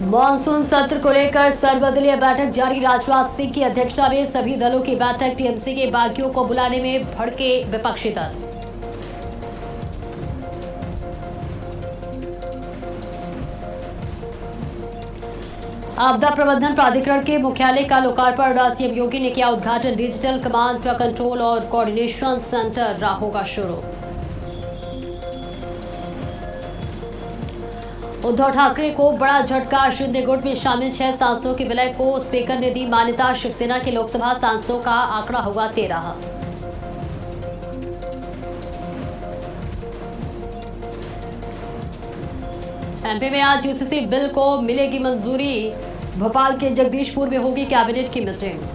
Monsoon सत्र को लेकर सर्वदलीय बैठक जारी। राजनाथ सिंह की अध्यक्षता में सभी दलों की बैठक। टीएमसी के बागियों को बुलाने में भड़के विपक्षी दल। आपदा प्रबंधन प्राधिकरण के मुख्यालय का लोकार्पण। सीएम योगी ने किया उद्घाटन। डिजिटल कमांड कंट्रोल और कोऑर्डिनेशन सेंटर होगा शुरू। उद्धव ठाकरे को बड़ा झटका। शिंदे गुट में शामिल 6 सांसदों के विलय को स्पीकर ने दी मान्यता। शिवसेना के लोकसभा सांसदों का आंकड़ा हुआ 13। एमपी में आज यूसीसी बिल को मिलेगी मंजूरी। भोपाल के जगदीशपुर में होगी कैबिनेट की मीटिंग।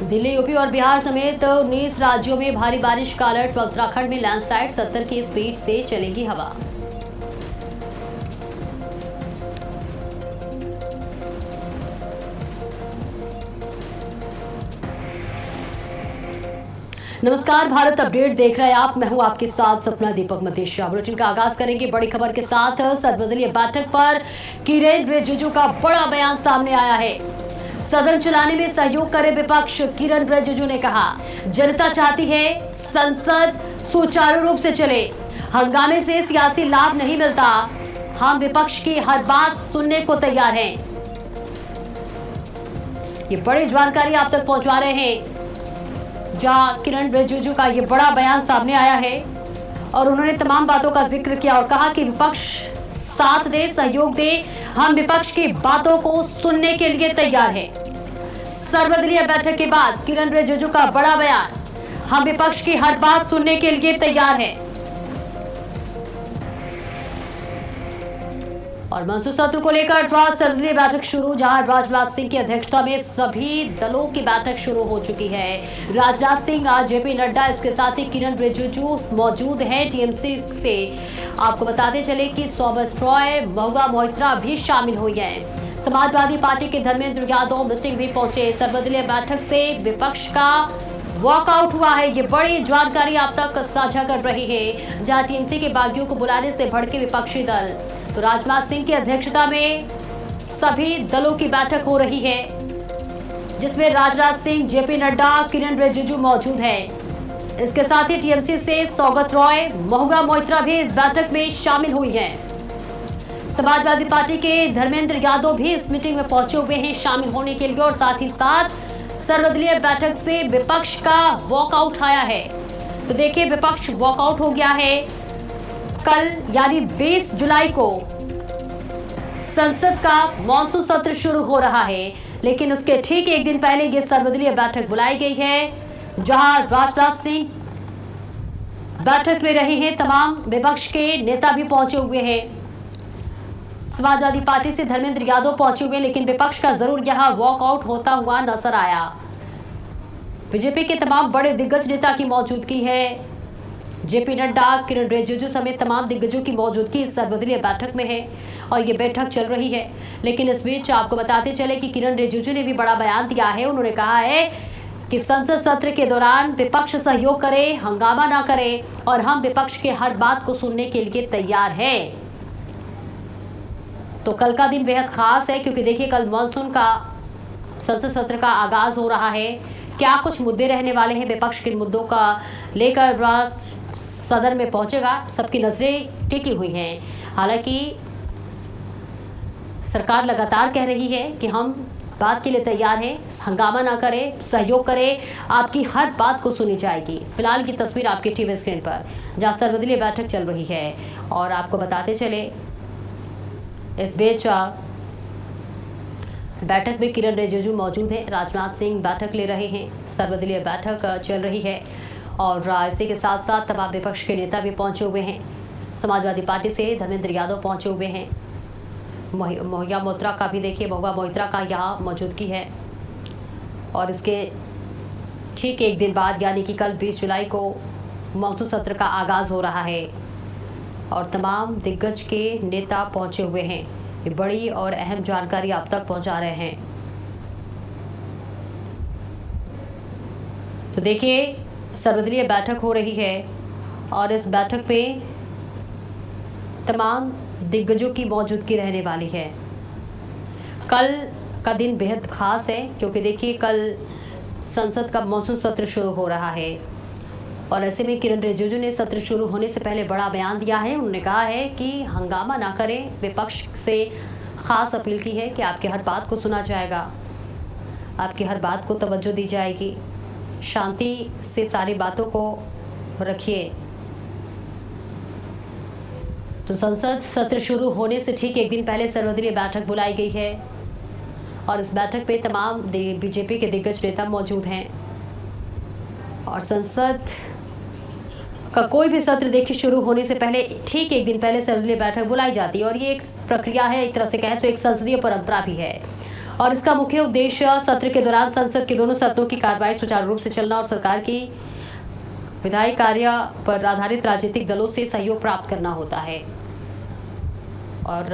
दिल्ली, यूपी और बिहार समेत 19 राज्यों में भारी बारिश का अलर्ट। उत्तराखंड में लैंडस्लाइड। 70 की स्पीड से चलेगी हवा। नमस्कार, भारत अपडेट देख रहे हैं आप। मैं हूं आपके साथ सपना दीपक मतेशिया। बुलेटिन का आगाज करेंगे बड़ी खबर के साथ। सर्वदलीय बैठक पर किरेन रिजिजू का बड़ा बयान सामने आया है। सदन चलाने में सहयोग करे विपक्ष। किरेन रिजिजू ने कहा, जनता चाहती है संसद सुचारू रूप से चले, हंगामे से सियासी लाभ नहीं मिलता। हम विपक्ष की हर बात सुनने को तैयार हैं। ये बड़ी जानकारी आप तक पहुंचा रहे हैं, जहां किरेन रिजिजू का ये बड़ा बयान सामने आया है और उन्होंने तमाम बातों का जिक्र किया और कहा कि विपक्ष साथ दे, सहयोग दे। हम विपक्ष की बातों को सुनने के लिए तैयार हैं। सर्वदलीय बैठक के बाद किरेन रिजिजू का बड़ा बयान, हम विपक्ष की हर बात सुनने के लिए तैयार हैं। और मानसून सत्र को लेकर सर्वदलीय बैठक शुरू, जहां राजनाथ सिंह की अध्यक्षता में सभी दलों की बैठक शुरू हो चुकी है। राजनाथ सिंह, आज जेपी नड्डा, इसके साथ ही किरेन रिजिजू मौजूद हैं। टीएमसी से आपको बताते चले कि सौगत रॉय, महुआ मोइत्रा भी शामिल हुई हैं। समाजवादी पार्टी के धर्मेंद्र यादव मीटिंग भी पहुंचे। सर्वदलीय बैठक से विपक्ष का वॉकआउट हुआ है। ये बड़ी जानकारी आप तक साझा कर रही है, जहां टीएमसी के बागियों को बुलाने से भड़के विपक्षी दल। तो राजनाथ सिंह की अध्यक्षता में सभी दलों की बैठक हो रही है, जिसमें राजनाथ सिंह, जेपी नड्डा, किरेन रिजिजू मौजूद हैं। इसके साथ ही टीएमसी से सौगत रॉय, महुआ मोइत्रा भी इस बैठक में शामिल हुई हैं। समाजवादी पार्टी के धर्मेंद्र यादव भी इस मीटिंग में पहुंचे हुए हैं शामिल होने के लिए, और साथ ही साथ सर्वदलीय बैठक से विपक्ष का वॉकआउट आया है। तो देखिए, विपक्ष वॉकआउट हो गया है। कल यानी 20 जुलाई को संसद का मॉनसून सत्र शुरू हो रहा है, लेकिन उसके ठीक एक दिन पहले ये सर्वदलीय बैठक बुलाई गई है, जहां राजनाथ सिंह बैठक में रहे हैं। तमाम विपक्ष के नेता भी पहुंचे हुए हैं। समाजवादी पार्टी से धर्मेंद्र यादव पहुंचे हुए, लेकिन विपक्ष का जरूर यहां वॉकआउट होता हुआ नजर आया। बीजेपी के तमाम बड़े दिग्गज नेता की मौजूदगी है। जेपी नड्डा, किरेन रिजिजू समेत तमाम दिग्गजों की मौजूदगी इस सर्वदलीय बैठक में है और ये बैठक चल रही है। लेकिन इस बीच आपको बताते चले कि किरेन रिजिजू ने भी बड़ा बयान दिया है। उन्होंने कहा है कि संसद सत्र के दौरान विपक्ष सहयोग करे, हंगामा ना करे, और हम विपक्ष के हर बात को सुनने के लिए तैयार हैं। तो कल का दिन बेहद खास है, क्योंकि देखिए, कल मानसून का संसद सत्र का आगाज हो रहा है। क्या कुछ मुद्दे रहने वाले हैं, विपक्ष के मुद्दों का लेकर सदन में पहुंचेगा, सबकी नजरें टिकी हुई हैं। हालांकि सरकार लगातार कह रही है कि हम बात के लिए तैयार हैं, हंगामा ना करें, सहयोग करें, आपकी हर बात को सुनी जाएगी। फिलहाल की तस्वीर आपके टीवी स्क्रीन पर, जहां सर्वदलीय बैठक चल रही है। और आपको बताते चले, इस बीच बैठक में किरेन रिजिजू मौजूद हैं। राजनाथ सिंह बैठक ले रहे हैं। सर्वदलीय बैठक चल रही है और इसी के साथ साथ तमाम विपक्ष के नेता भी पहुंचे हुए हैं। समाजवादी पार्टी से धर्मेंद्र यादव पहुंचे हुए हैं। महुआ मोइत्रा का भी देखिए, महुआ मोइत्रा का यहाँ मौजूदगी है। और इसके ठीक एक दिन बाद यानी कि कल 20 जुलाई को मॉनसून सत्र का आगाज़ हो रहा है और तमाम दिग्गज के नेता पहुंचे हुए हैं। ये बड़ी और अहम जानकारी आप तक पहुंचा रहे हैं। तो देखिए, सर्वदलीय बैठक हो रही है और इस बैठक पे तमाम दिग्गजों की मौजूदगी रहने वाली है। कल का दिन बेहद खास है क्योंकि देखिए कल संसद का मॉनसून सत्र शुरू हो रहा है और ऐसे में किरण रिजिजू ने सत्र शुरू होने से पहले बड़ा बयान दिया है। उन्होंने कहा है कि हंगामा ना करें, विपक्ष से खास अपील की है कि आपकी हर बात को सुना जाएगा, आपकी हर बात को तवज्जो दी जाएगी, शांति से सारी बातों को रखिए। तो संसद सत्र शुरू होने से ठीक एक दिन पहले सर्वदलीय बैठक बुलाई गई है और इस बैठक में तमाम बीजेपी के दिग्गज नेता मौजूद हैं और संसद का कोई भी सत्र देखिए शुरू होने से पहले ठीक एक दिन पहले सर्वदलीय बैठक बुलाई जाती है और ये एक प्रक्रिया है, एक तरह से कहें तो एक संसदीय परंपरा भी है और इसका मुख्य उद्देश्य सत्र के दौरान संसद के दोनों सदनों की कार्रवाई सुचारू रूप से चलना और सरकार की विधायी कार्य पर आधारित राजनीतिक दलों से सहयोग प्राप्त करना होता है। और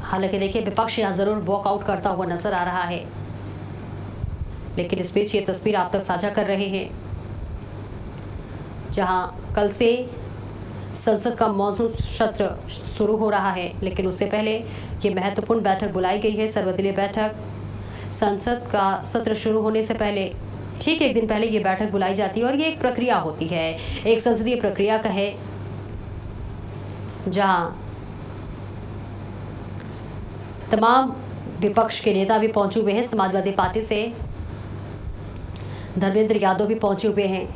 हालांकि देखिए विपक्ष यहाँ जरूर वॉकआउट करता हुआ नजर आ रहा है, लेकिन इस बीच ये तस्वीर आप तक साझा कर रहे हैं जहां कल से संसद का मॉनसून सत्र शुरू हो रहा है, लेकिन उससे पहले ये महत्वपूर्ण बैठक बुलाई गई है। सर्वदलीय बैठक संसद का सत्र शुरू होने से पहले ठीक एक दिन पहले ये बैठक बुलाई जाती है और ये एक प्रक्रिया होती है, एक संसदीय प्रक्रिया का है जहां तमाम विपक्ष के नेता भी पहुंचे हुए हैं। समाजवादी पार्टी से धर्मेंद्र यादव भी पहुंचे हुए हैं,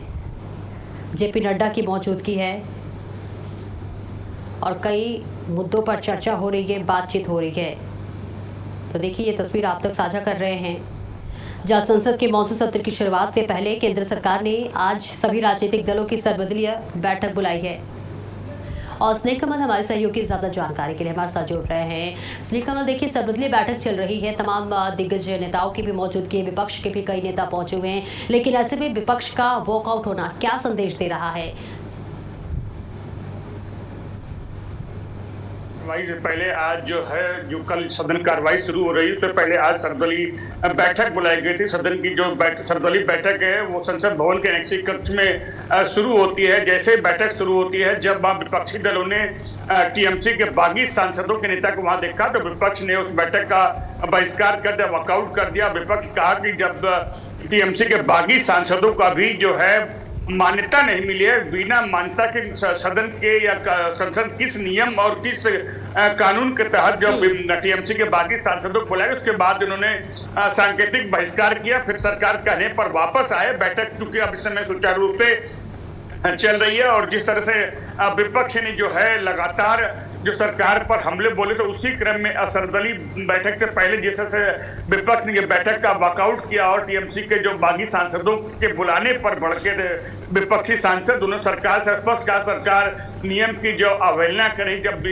जेपी नड्डा की मौजूदगी है और कई मुद्दों पर चर्चा हो रही है, बातचीत हो रही है। तो देखिए ये तस्वीर आप तक साझा कर रहे हैं जहां संसद के मॉनसून सत्र की शुरुआत से पहले केंद्र सरकार ने आज सभी राजनीतिक दलों की सर्वदलीय बैठक बुलाई है। और स्नेह कमल हमारे सहयोगी ज्यादा जानकारी के लिए हमारे साथ जुड़ रहे हैं। स्नेह कमल, देखिए सर्वदलीय बैठक चल रही है, तमाम दिग्गज नेताओं की भी मौजूदगी है, विपक्ष के भी कई नेता पहुंचे हुए हैं, लेकिन ऐसे में विपक्ष का वॉकआउट होना क्या संदेश दे रहा है? से पहले आज जो कल सदन कार्रवाई शुरू हो रही है उससे पहले आज सर्वदलीय बैठक बुलाई गई थी। सदन की जो सर्वदलीय बैठक है वो संसद भवन के एनेक्सी कक्ष में शुरू होती है। जैसे बैठक शुरू होती है, जब विपक्षी दलों ने टीएमसी के बागी सांसदों के नेता को वहां देखा तो विपक्ष ने उस बैठक का बहिष्कार कर दिया, वॉकआउट कर दिया। विपक्ष कहा कि जब टीएमसी के बागी सांसदों का भी जो है मान्यता नहीं मिली है, बिना मान्यता के सदन के या संसद किस नियम और किस कानून के तहत जो टीएमसी के बाकी सांसदों को बुलाए, उसके बाद उन्होंने सांकेतिक बहिष्कार किया। फिर सरकार कहने पर वापस आए। बैठक चूंकि अब इस समय सुचारू रूप से चल रही है और जिस तरह से विपक्ष ने जो है लगातार जो सरकार पर हमले बोले, तो उसी क्रम में सर्वदलीय बैठक से पहले जिस तरह से विपक्ष ने बैठक का वॉकआउट किया और टीएमसी के जो बागी सांसदों के बुलाने पर भड़के विपक्षी सांसद उन्होंने सरकार से स्पष्ट कहा सरकार नियम की जो अवहेलना करी। जब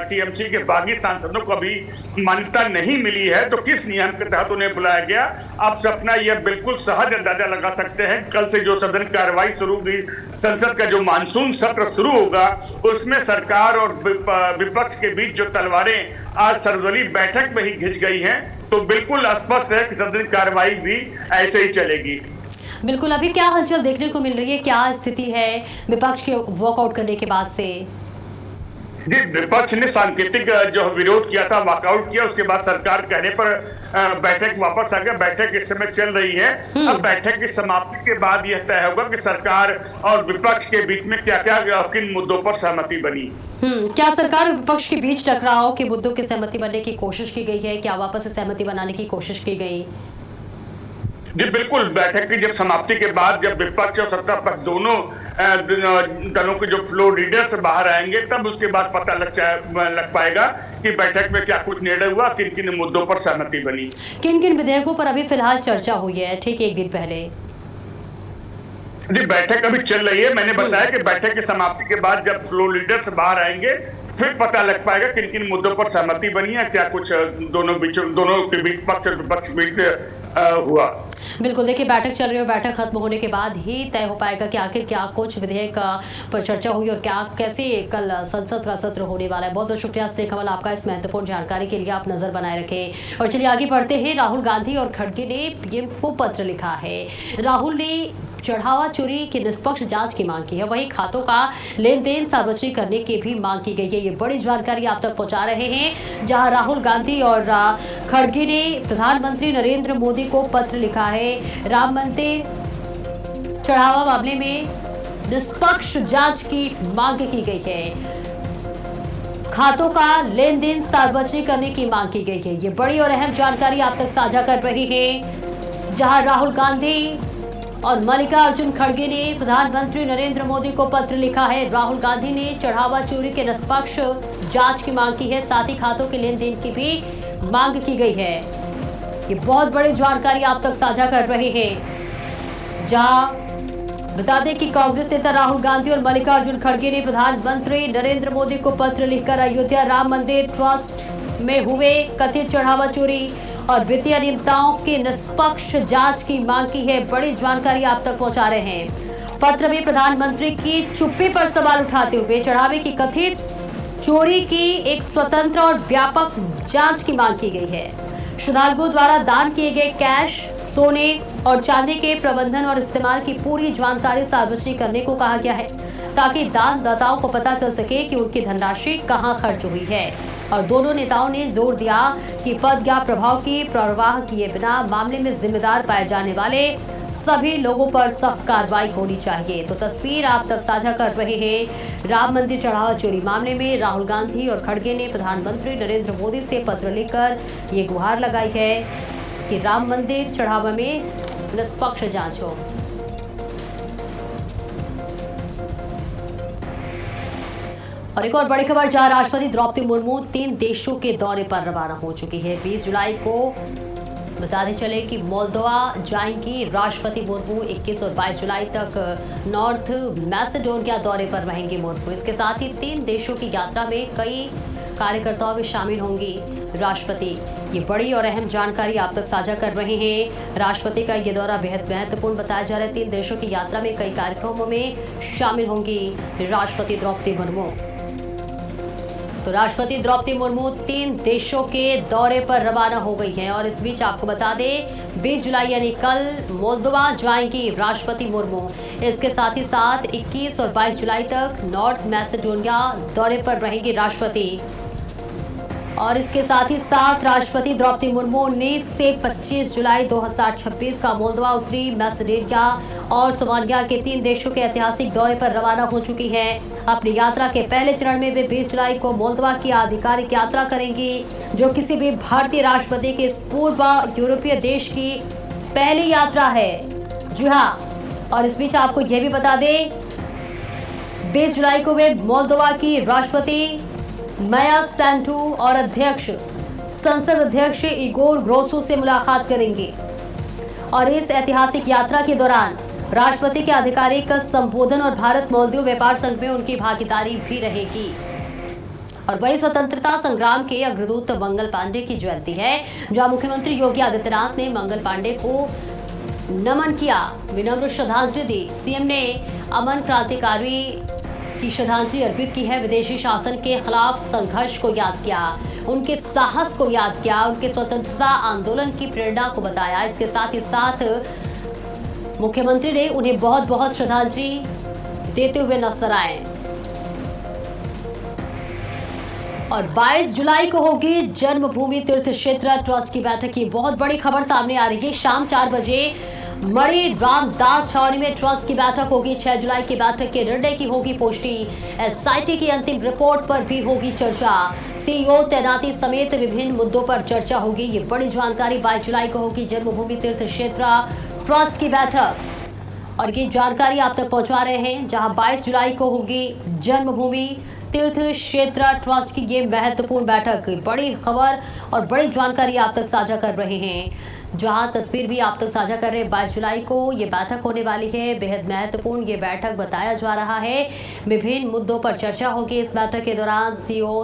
टीएमसी के बागी सांसदों को अभी मान्यता नहीं मिली है तो किस नियम के तहत उन्हें बुलाया गया, आप सपना यह बिल्कुल सहज अंदाजा लगा सकते हैं। कल से जो सदन कार्रवाई शुरू हुई, संसद का जो मानसून सत्र शुरू होगा, उसमें सरकार और विपक्ष के बीच जो तलवारें आज सर्वदलीय बैठक में ही घिंच गई हैं, तो बिल्कुल स्पष्ट है कि सदन कार्रवाई भी ऐसे ही चलेगी। बिल्कुल, अभी क्या हलचल देखने को मिल रही है, क्या स्थिति है विपक्ष के वॉकआउट करने के बाद से? जी, विपक्ष ने सांकेतिक जो विरोध किया था, वॉकआउट किया, उसके बाद सरकार कहने पर बैठक वापस आ गया। बैठक इस समय चल रही है। अब बैठक की समाप्ति के बाद यह तय होगा कि सरकार और विपक्ष के बीच में क्या क्या किन मुद्दों पर सहमति बनी। क्या सरकार और विपक्ष के बीच टकराव के मुद्दों की सहमति बनने की कोशिश की गई है? क्या वापस से सहमति बनाने की कोशिश की गई? जी बिल्कुल, बैठक की जब समाप्ति के बाद जब विपक्ष और सत्ता पक्ष दोनों दलों के जो फ्लोर लीडर्स बाहर आएंगे, तब उसके बाद पता लग पाएगा कि बैठक में क्या कुछ निर्णय हुआ, किन किन मुद्दों पर सहमति बनी। किन किन विधेयकों पर अभी फिलहाल चर्चा हुई है ठीक एक दिन पहले? जी, बैठक अभी चल रही है। मैंने बताया कि बैठक की समाप्ति के बाद जब फ्लोर लीडर्स बाहर आएंगे फिर पता लग पाएगा किन किन मुद्दों पर सहमति बनी है, क्या कुछ दोनों के बीच पक्ष और विपक्ष बीच हुआ। बिल्कुल, देखिए बैठक चल रही है और बैठक खत्म होने के बाद ही तय हो पाएगा कि आखिर क्या कुछ विधेयक पर चर्चा हुई और क्या कैसे कल संसद का सत्र होने वाला है। बहुत बहुत शुक्रिया स्नेह कमल आपका इस महत्वपूर्ण जानकारी के लिए। आप नजर बनाए रखें और चलिए आगे बढ़ते हैं। राहुल गांधी और खड़गे ने पीएम को पत्र लिखा है। राहुल ने चढ़ावा चोरी की निष्पक्ष जांच की मांग की है। वहीं खातों का लेन देन सार्वजनिक करने की भी मांग की गई है। ये बड़ी जानकारी आप तक पहुंचा रहे हैं, जहां राहुल गांधी और खड़गे ने प्रधानमंत्री नरेंद्र मोदी को पत्र लिखा है। राम मंदिर चढ़ावा मामले में निष्पक्ष जांच की मांग की गई है। खातों का लेन देन सार्वजनिक करने की मांग की गई है। ये बड़ी और अहम जानकारी आप तक साझा कर रही है, जहां राहुल गांधी और मल्लिकार्जुन खड़गे ने प्रधानमंत्री नरेंद्र मोदी को पत्र लिखा है। राहुल गांधी ने चढ़ावा चोरी के निष्पक्ष जांच की मांग की है, साथ ही खातों के लेन देन की भी मांग की गई है। ये बहुत बड़ी जानकारी आप तक साझा कर रहे हैं, जहां बता दें कि कांग्रेस नेता राहुल गांधी और मल्लिकार्जुन खड़गे ने प्रधानमंत्री नरेंद्र मोदी को पत्र लिखकर अयोध्या राम मंदिर ट्रस्ट में हुए कथित चढ़ावा चोरी और वित्तीय अनियमितताओं की निष्पक्ष जांच की मांग की है। बड़ी जानकारी आप तक पहुंचा रहे हैं। पत्र में प्रधानमंत्री की चुप्पी पर सवाल उठाते हुए चढ़ावे की कथित चोरी की एक स्वतंत्र और व्यापक जांच की मांग की गई है। श्रद्धालुओं द्वारा दान किए गए कैश, सोने और चांदी के प्रबंधन और इस्तेमाल की पूरी जानकारी सार्वजनिक करने को कहा गया है, ताकि दानदाताओं को पता चल सके कि उनकी धनराशि कहां खर्च हुई है। और दोनों नेताओं ने जोर दिया कि पद या प्रभाव की परवाह किए बिना मामले में जिम्मेदार पाए जाने वाले सभी लोगों पर सख्त कार्रवाई होनी चाहिए। तो तस्वीर आप तक साझा कर रहे हैं। राम मंदिर चढ़ावा चोरी मामले में राहुल गांधी और खड़गे ने प्रधानमंत्री नरेंद्र मोदी से पत्र लिखकर ये गुहार लगाई है कि राम मंदिर चढ़ावा में निष्पक्ष जांच हो। और एक और बड़ी खबर, जहां राष्ट्रपति द्रौपदी मुर्मू 3 देशों के दौरे पर रवाना हो चुकी है। 20 जुलाई को बताते चले कि मोल्दोवा जाएंगी राष्ट्रपति मुर्मू। 21 और 22 जुलाई तक नॉर्थ मैसेडोनिया दौरे पर रहेंगी मुर्मू। इसके साथ ही 3 देशों की यात्रा में कई कार्यकर्ताओं में शामिल होंगी राष्ट्रपति। ये बड़ी और अहम जानकारी आप तक साझा कर रहे हैं। राष्ट्रपति का ये दौरा बेहद महत्वपूर्ण बताया जा रहा है। 3 देशों की यात्रा में कई कार्यक्रमों में शामिल होंगी राष्ट्रपति द्रौपदी मुर्मू। तो राष्ट्रपति द्रौपदी मुर्मू 3 देशों के दौरे पर रवाना हो गई हैं। और इस बीच आपको बता दें, 20 जुलाई यानी कल मोल्दोवा जाएंगी राष्ट्रपति मुर्मू। इसके साथ ही साथ 21 और 22 जुलाई तक नॉर्थ मैसेडोनिया दौरे पर रहेंगी राष्ट्रपति। और इसके साथ ही साथ राष्ट्रपति द्रौपदी मुर्मू 19 से 25 जुलाई 2026 का मोल्दोवा, उत्तरी मैसेडोनिया और सोमालिया के 3 देशों के ऐतिहासिक दौरे पर रवाना हो चुकी हैं। अपनी यात्रा के पहले चरण में वे 20 जुलाई को मोल्दोवा की आधिकारिक यात्रा करेंगी, जो किसी भी भारतीय राष्ट्रपति के इस पूर्व यूरोपीय देश की पहली यात्रा है। जी हाँ, और इस बीच आपको यह भी बता दें, 20 जुलाई को वे मोल्दोवा की राष्ट्रपति माया सैंडू और संसद अध्यक्ष इगोर ग्रोसू से मुलाकात करेंगे। और इस ऐतिहासिक यात्रा के दौरान राष्ट्रपति के आधिकारिक संबोधन और भारत मालदीव व्यापार संघ में उनकी भागीदारी भी रहेगी। और वही स्वतंत्रता संग्राम के अग्रदूत मंगल पांडे की जयंती है, जहां मुख्यमंत्री योगी आदित्यनाथ ने मंगल पांडे को नमन किया, विनम्र श्रद्धांजलि दी। सीएम ने अमन क्रांतिकारी की श्रद्धांजलि अर्पित की है। विदेशी शासन के खिलाफ संघर्ष को याद किया, उनके साहस को याद किया, उनके स्वतंत्रता आंदोलन की प्रेरणा को बताया। इसके साथ ही साथ मुख्यमंत्री ने उन्हें बहुत बहुत श्रद्धांजलि देते हुए नजर आए। और 22 जुलाई को होगी जन्मभूमि तीर्थ क्षेत्र ट्रस्ट की बैठक की बहुत बड़ी खबर सामने आ रही है। शाम 4 बजे मणि रामदास छावनी में ट्रस्ट की बैठक होगी। 6 जुलाई की बैठक के निर्णय की होगी पुष्टि। एसआईटी की अंतिम रिपोर्ट पर भी होगी चर्चा। सीईओ तैनाती समेत विभिन्न मुद्दों पर चर्चा होगी। ये बड़ी जानकारी 22 जुलाई को होगी जन्मभूमि तीर्थ क्षेत्र ट्रस्ट की बैठक। और ये जानकारी आप तक पहुंचा रहे हैं, जहां 22 जुलाई को होगी जन्मभूमि तीर्थ क्षेत्र ट्रस्ट की ये महत्वपूर्ण बैठक। बड़ी खबर और बड़ी जानकारी आप तक साझा कर रहे हैं, जहां तस्वीर भी आप तक साझा कर रहे हैं। 22 जुलाई को ये बैठक होने वाली है, बेहद महत्वपूर्ण ये बैठक बताया जा रहा है। विभिन्न मुद्दों पर चर्चा होगी इस बैठक के दौरान। सीईओ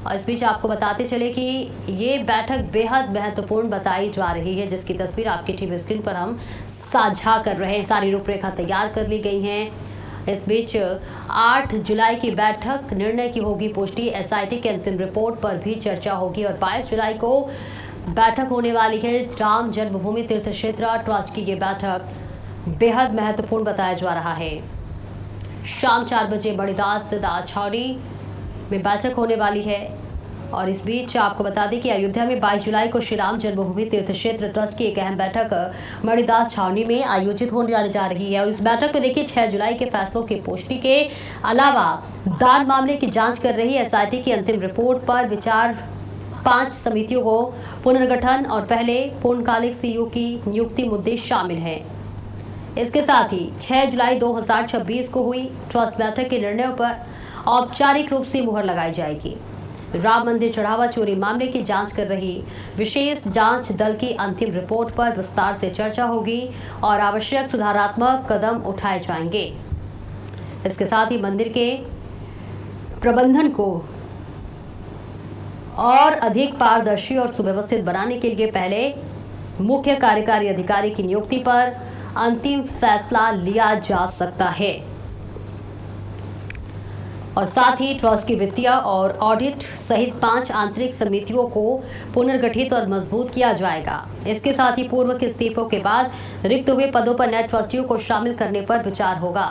और इस बीच आपको बताते चले कि ये बैठक बेहद महत्वपूर्ण बताई जा रही है, जिसकी तस्वीर आपकी टीवी स्क्रीन पर हम साझा कर रहे हैं। सारी रूपरेखा तैयार कर ली गई हैं। इस बीच 8 जुलाई की बैठक निर्णय की होगी पुष्टि। एसआईटी के अंतिम रिपोर्ट पर भी चर्चा होगी। और 22 जुलाई को बैठक होने वाली है राम जन्मभूमि तीर्थ क्षेत्र ट्रस्ट की ये बैठक। बेहद महत्वपूर्ण बताया जा रहा है। शाम 4 बजे मणिदास छावनी में बैठक होने वाली है और इस बीच आपको बता दें कि अयोध्या में 22 जुलाई को श्री राम जन्मभूमि तीर्थ क्षेत्र ट्रस्ट की एक अहम बैठक मणिदास छावनी में आयोजित होने जा रही है और इस बैठक में देखिए 6 जुलाई के फैसलों की पुष्टि के अलावा दान मामले की जांच कर रही एसआईटी की अंतिम रिपोर्ट पर विचार, 5 समितियों को पुनर्गठन और पहले पूर्णकालिक सीईओ की नियुक्ति मुद्दे शामिल हैं। इसके साथ ही 6 जुलाई 2026 को हुई ट्रस्ट बैठक के निर्णयों पर औपचारिक रूप से मुहर लगाई जाएगी। राम मंदिर चढ़ावा चोरी मामले की जांच कर रही विशेष जांच दल की अंतिम रिपोर्ट पर विस्तार से चर्चा होगी और आवश्यक सुधारात्मक कदम उठाए जाएंगे। इसके साथ ही मंदिर के प्रबंधन को और अधिक पारदर्शी और सुव्यवस्थित बनाने के लिए पहले मुख्य कार्यकारी अधिकारी की नियुक्ति पर अंतिम फैसला लिया जा सकता है और साथ ही ट्रस्ट की वित्तीय और ऑडिट सहित 5 आंतरिक समितियों को पुनर्गठित और मजबूत किया जाएगा। इसके साथ ही पूर्व के इस्तीफों के बाद रिक्त हुए पदों पर नए ट्रस्टियों को शामिल करने पर विचार होगा।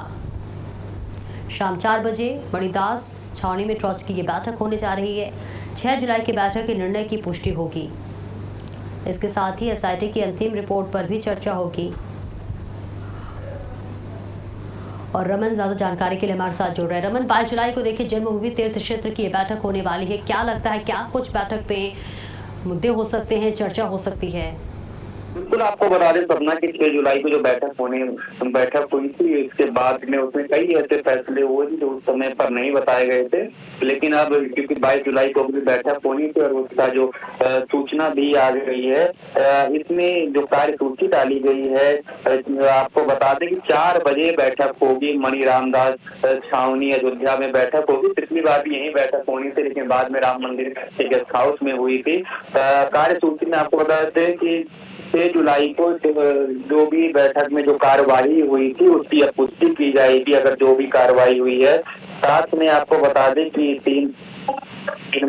शाम 4 बजे मणिदास छावनी में ट्रस्ट की ये बैठक होने जा रही है। 6 जुलाई की बैठक के निर्णय की पुष्टि होगी। इसके साथ ही एसआईटी की अंतिम रिपोर्ट पर भी चर्चा होगी। और रमन ज्यादा जानकारी के लिए हमारे साथ जुड़ रहे हैं। रमन, 22 जुलाई को देखिए जन्मभूमि तीर्थ क्षेत्र की ये बैठक होने वाली है, क्या लगता है क्या कुछ बैठक पे मुद्दे हो सकते हैं, चर्चा हो सकती है? बिल्कुल, आपको बता दें सपना की 6 जुलाई को जो बैठक हुई थी, इसके बाद में उसमें कई ऐसे फैसले हुए थे जो उस समय पर नहीं बताए गए थे, लेकिन अब क्योंकि 22 जुलाई को भी बैठक होनी थी और उसका जो सूचना भी आ गई है, इसमें जो कार्यसूची डाली गई है, आपको बता दें कि 4 बजे बैठक होगी। मणि रामदास छावनी अयोध्या में बैठक होगी। पिछली बार भी यही बैठक होनी थी, लेकिन बाद में राम मंदिर के गेस्ट हाउस में हुई थी। कार्यसूची में आपको बता देते हैं कि 6 जुलाई को जो भी बैठक में जो कार्यवाही हुई थी उसकी अब पुष्टि की जाएगी, अगर जो भी कार्यवाही हुई है। साथ में आपको बता दें कि 3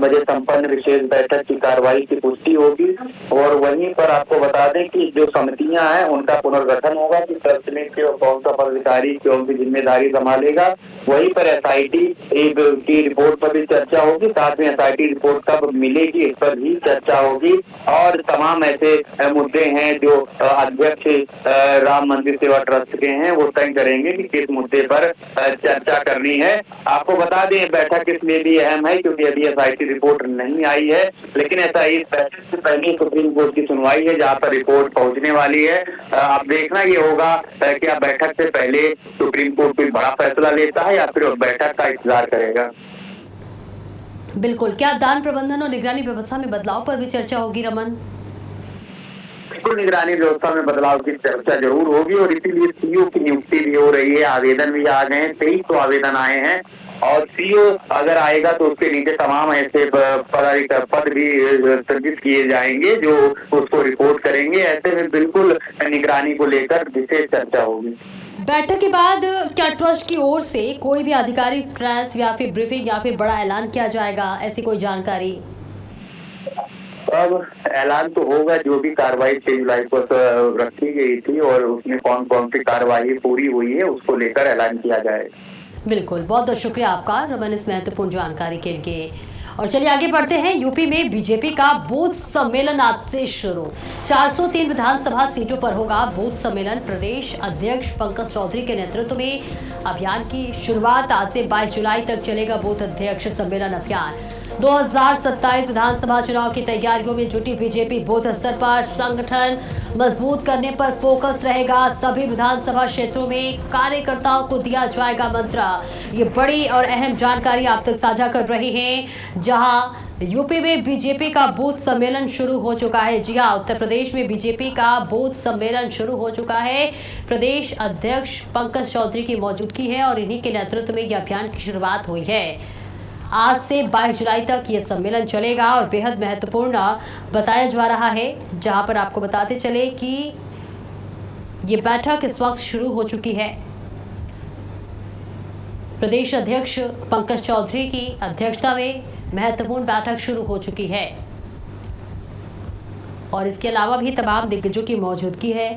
बजे संपन्न विशेष बैठक की कार्यवाही की पुष्टि होगी और वहीं पर आपको बता दें कि जो समितियां हैं उनका पुनर्गठन होगा कि ट्रस्ट में कौन सा पदाधिकारी कौन सी जिम्मेदारी संभालेगा। वहीं पर एसआईटी की रिपोर्ट पर भी चर्चा होगी। साथ में एसआईटी रिपोर्ट कब मिलेगी इस पर भी चर्चा होगी और तमाम ऐसे मुद्दे हैं जो अध्यक्ष राम मंदिर सेवा ट्रस्ट के हैं वो तय करेंगे कि किस मुद्दे पर चर्चा करनी है। आपको बता दें बैठक इसलिए भी अहम है क्योंकि अभी एसआईटी रिपोर्ट नहीं आई है, लेकिन ऐसा इस बैठक से पहले सुप्रीम कोर्ट की सुनवाई है जहां पर रिपोर्ट पहुंचने वाली है। अब देखना ये होगा क्या बैठक से पहले सुप्रीम कोर्ट कोई बड़ा फैसला लेता है या फिर बैठक का इंतजार करेगा। बिल्कुल, क्या दान प्रबंधन और निगरानी व्यवस्था में बदलाव पर भी चर्चा होगी रमन? बिल्कुल, निगरानी व्यवस्था में बदलाव की चर्चा जरूर होगी और इसीलिए सीईओ की नियुक्ति भी हो रही है। आवेदन भी आ गए हैं, 23 आवेदन आए हैं और सीईओ अगर आएगा तो उसके नीचे तमाम ऐसे पद भी सृजित किए जाएंगे जो उसको रिपोर्ट करेंगे। ऐसे में बिल्कुल निगरानी को लेकर विशेष चर्चा होगी। बैठक के बाद क्या ट्रस्ट की ओर से कोई भी आधिकारिक प्रेस या फिर ब्रीफिंग या फिर बड़ा ऐलान किया जाएगा, ऐसी कोई जानकारी? अब ऐलान तो होगा, जो भी कार्रवाई 6 जुलाई को रखी गई थी और उसमें कौन कौन सी कार्रवाई पूरी हुई है उसको लेकर ऐलान किया जाएगा। बिल्कुल, बहुत बहुत शुक्रिया आपका रमन इस महत्वपूर्ण जानकारी के लिए। और चलिए आगे बढ़ते हैं। यूपी में बीजेपी का बूथ सम्मेलन आज से शुरू। 403 विधानसभा सीटों पर होगा बूथ सम्मेलन। प्रदेश अध्यक्ष पंकज चौधरी के नेतृत्व में अभियान की शुरुआत। आज से 22 जुलाई तक चलेगा बूथ अध्यक्ष सम्मेलन अभियान। 2027 विधानसभा चुनाव की तैयारियों में जुटी बीजेपी बूथ स्तर पर संगठन मजबूत करने पर फोकस रहेगा। सभी विधानसभा क्षेत्रों में कार्यकर्ताओं को दिया जाएगा मंत्र। ये बड़ी और अहम जानकारी आप तक साझा कर रहे हैं। जहां यूपी में बीजेपी का बूथ सम्मेलन शुरू हो चुका है। जी हां, उत्तर प्रदेश में बीजेपी का बूथ सम्मेलन शुरू हो चुका है। प्रदेश अध्यक्ष पंकज चौधरी की मौजूदगी है और इन्हीं के नेतृत्व में यह अभियान की शुरुआत हुई है। आज से 22 जुलाई तक ये सम्मेलन चलेगा और बेहद महत्वपूर्ण बताया जा रहा है। जहां पर आपको बताते चले कि ये बैठक इस वक्त शुरू हो चुकी है। प्रदेश अध्यक्ष पंकज चौधरी की अध्यक्षता में महत्वपूर्ण बैठक शुरू हो चुकी है और इसके अलावा भी तमाम दिग्गजों की मौजूदगी है।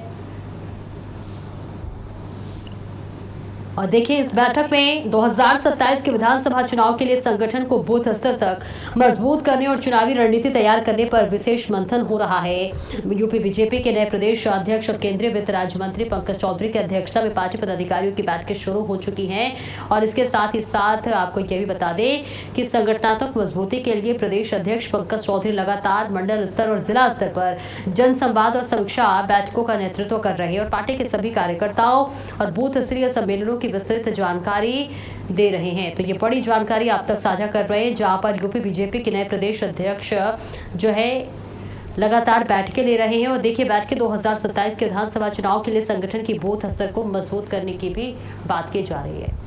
और देखिए इस बैठक में 2027 के विधानसभा चुनाव के लिए संगठन को बूथ स्तर तक मजबूत करने और चुनावी रणनीति तैयार करने पर विशेष मंथन हो रहा है। यूपी बीजेपी के नए प्रदेश अध्यक्ष और केंद्रीय वित्त राज्य मंत्री पंकज चौधरी की अध्यक्षता में पार्टी पदाधिकारियों की बैठकें शुरू हो चुकी हैं। और इसके साथ ही साथ आपको यह भी बता दें कि संगठनात्मक मजबूती के लिए प्रदेश अध्यक्ष पंकज चौधरी लगातार मंडल स्तर और जिला स्तर पर जनसंवाद और समीक्षा बैठकों का नेतृत्व कर रहे हैं और पार्टी के सभी कार्यकर्ताओं और बूथ स्तरीय सम्मेलनों की विस्तृत जानकारी दे रहे हैं। तो ये बड़ी जानकारी आप तक साझा कर रहे हैं, जहां पर यूपी बीजेपी के नए प्रदेश अध्यक्ष जो है लगातार बैठकें ले रहे हैं। और देखिए बैठकें 2027 के विधानसभा चुनाव के लिए संगठन की बूथ स्तर को मजबूत करने की भी बात की जा रही है।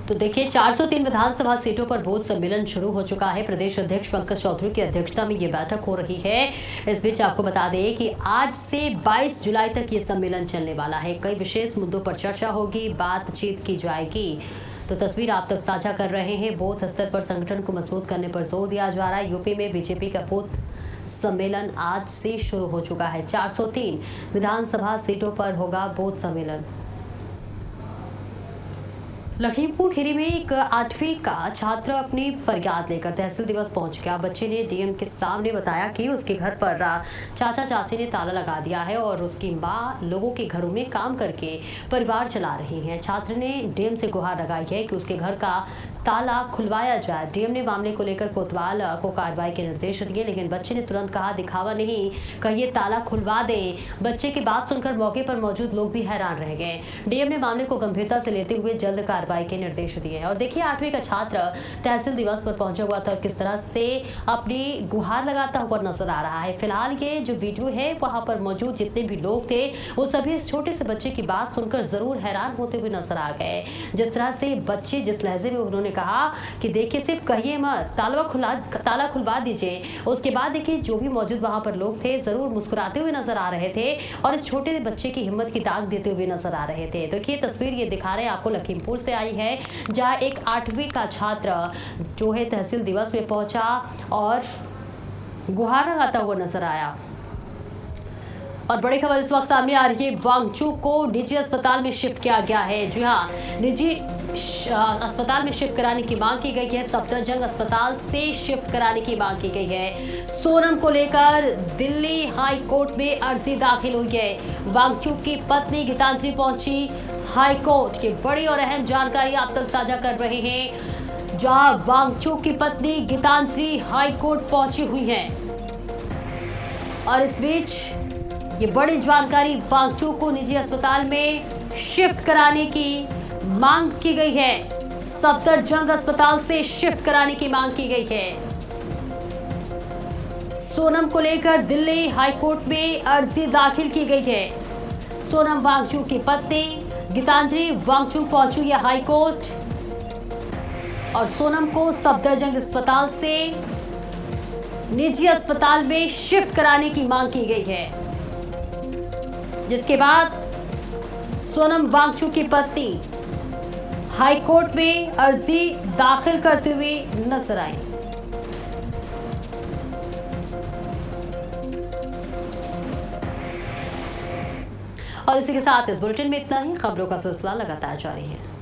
तो देखिए 403 विधानसभा सीटों पर बूथ सम्मेलन शुरू हो चुका है। प्रदेश अध्यक्ष पंकज चौधरी की अध्यक्षता में ये बैठक हो रही है। इस बीच आपको बता दें कि आज से 22 जुलाई तक ये सम्मेलन चलने वाला है। कई विशेष मुद्दों पर चर्चा होगी, बातचीत की जाएगी। तो तस्वीर आप तक साझा कर रहे हैं। बूथ स्तर पर संगठन को मजबूत करने पर जोर दिया जा रहा है। यूपी में बीजेपी का बूथ सम्मेलन आज से शुरू हो चुका है। 403 विधानसभा सीटों पर होगा बूथ सम्मेलन। लखीमपुर खीरी में एक 8वीं का छात्र अपनी फरियाद लेकर तहसील दिवस पहुंच गया। बच्चे ने डीएम के सामने बताया कि उसके घर पर चाचा चाची ने ताला लगा दिया है और उसकी मां लोगों के घरों में काम करके परिवार चला रही हैं। छात्र ने डीएम से गुहार लगाई है कि उसके घर का ताला खुलवाया जाए। डीएम ने मामले को लेकर कोतवाल को कार्रवाई के निर्देश दिए, लेकिन बच्चे ने तुरंत कहा दिखावा नहीं, कहिए ताला खुलवा दें। बच्चे की बात सुनकर मौके पर मौजूद लोग भी हैरान रह गए। डीएम ने मामले को गंभीरता से लेते हुए जल्द कार्रवाई के निर्देश दिए हैं। और देखिए 8वीं का छात्र तहसील दिवस पर पहुंचा हुआ था, किस तरह से अपनी गुहार लगाता हुआ नजर आ रहा है। फिलहाल ये जो वीडियो है वहां पर मौजूद जितने भी लोग थे वो सभी इस छोटे से बच्चे की बात सुनकर जरूर हैरान होते हुए नजर आ गए। जिस तरह से बच्चे जिस लहजे में उन्होंने कहा कि देखिए सिर्फ कहिए मत, ताला खुलवा दीजिए। उसके बाद देखिए जो भी मौजूद वहां पर लोग थे जरूर मुस्कुराते हुए नजर आ रहे थे और इस छोटे बच्चे की हिम्मत की ताक देते हुए नजर आ रहे थे। देखिए तस्वीर ये दिखा रहे हैं आपको, लखीमपुर से आई है, जहां एक 8वीं का छात्र जो है तहसील दिवस में पहुंचा और गुहार लगाता हुआ नजर आया। और बड़ी खबर इस वक्त सामने आ रही है, वांगचू को निजी अस्पताल में शिफ्ट किया गया है। जी हाँ, निजी अस्पताल में शिफ्ट कराने की मांग की गई है। सफदरजंग अस्पताल से शिफ्ट कराने की मांग की गई है। सोनम को लेकर दिल्ली हाई कोर्ट में अर्जी दाखिल हुई है। वांगचू की पत्नी गीतांजलि पहुंची हाई कोर्ट। की बड़ी और अहम जानकारी आप तक साझा कर रहे हैं, जहां वांगचू की पत्नी गीतांजलि हाई कोर्ट पहुंची हुई है। और इस बीच ये बड़ी जानकारी, वांगचू को निजी अस्पताल में शिफ्ट कराने की मांग की गई है। सफदरजंग अस्पताल से शिफ्ट कराने की मांग की गई है। सोनम को लेकर दिल्ली हाईकोर्ट में अर्जी दाखिल की गई है। सोनम वांगचू की पत्नी गीतांजलि वांगचू पहुंची है हाईकोर्ट और सोनम को सफदरजंग अस्पताल से निजी अस्पताल में शिफ्ट कराने की मांग की गई है, जिसके बाद सोनम वांगचू की पत्नी हाईकोर्ट में अर्जी दाखिल करते हुए नजर आई। और इसी के साथ इस बुलेटिन में इतना ही। खबरों का सिलसिला लगातार जारी है।